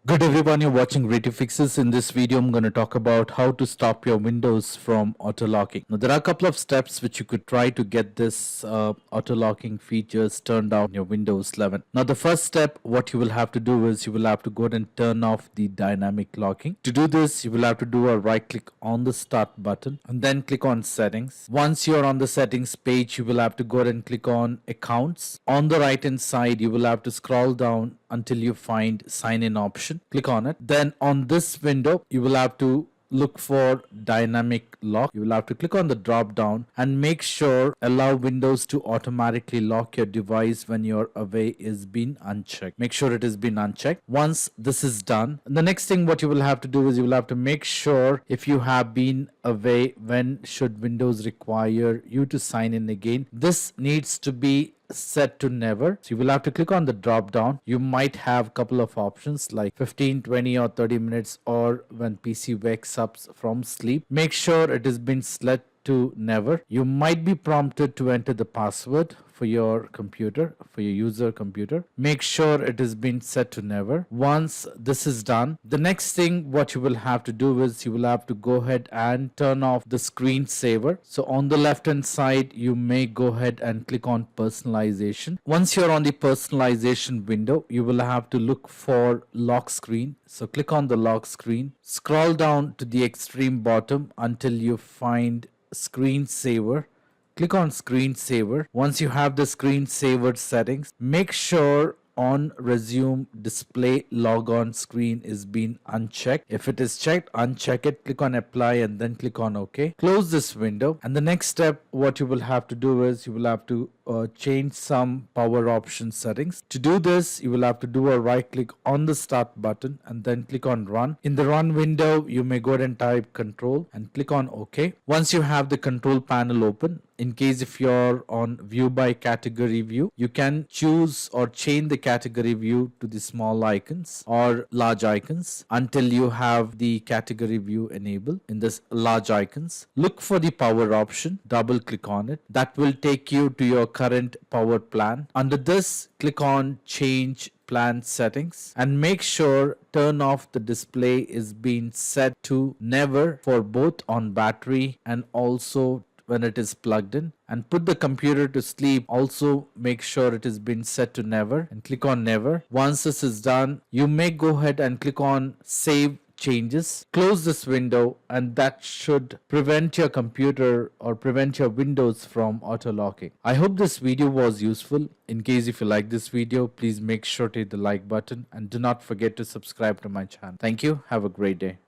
Good everyone, you're watching Ready Fixes. In this video, I'm going to talk about how to stop your Windows from auto-locking. Now, there are a couple of steps which you could try to get this auto-locking features turned on your Windows 11. Now, the first step, what you will have to do is you will have to go ahead and turn off the dynamic locking. To do this, you will have to do a right click on the start button and then click on settings. Once you're on the settings page, you will have to go ahead and click on accounts. On the right hand side, you will have to scroll down until you find sign in option. Click on it. Then on this window, you will have to look for dynamic lock. You will have to click on the drop down and make sure allow Windows to automatically lock your device when you're away is been unchecked. Make sure it has been unchecked. Once this is done, the next thing what you will have to do is you will have to make sure if you have been away, when should Windows require you to sign in again. This needs to be set to never. So you will have to click on the drop down. You might have a couple of options like 15, 20 or 30 minutes or when PC wakes up from sleep. Make sure it has been set to never. You might be prompted to enter the password for your computer, for your user computer. Make sure it has been set to never. Once this is done, the next thing what you will have to do is you will have to go ahead and turn off the screensaver. So on the left hand side, you may go ahead and click on personalization. Once you're on the personalization window, you will have to look for lock screen. So click on the lock screen, scroll down to the extreme bottom until you find screensaver. Click on screensaver. Once you have the screensaver settings, make sure on resume display logon screen is being unchecked. If it is checked, uncheck it, click on apply and then click on OK. Close this window, and the next step what you will have to do is you will have to change some power option settings. To do this, you will have to do a right click on the start button and then click on run. In the run window, you may go ahead and type control and click on OK. Once you have the control panel open, in case if you're on view by category view, you can choose or change the category view to the small icons or large icons until you have the category view enabled. In this large icons, look for the power option, double click on it. That will take you to your current power plan. Under this, click on change plan settings and make sure turn off the display is being set to never for both on battery and also when it is plugged in, and put the computer to sleep. Also make sure it has been set to never and click on never. Once this is done, you may go ahead and click on save changes. Close this window, and that should prevent your computer or prevent your Windows from auto locking. I hope this video was useful. In case if you like this video, please make sure to hit the like button and do not forget to subscribe to my channel. Thank you. Have a great day.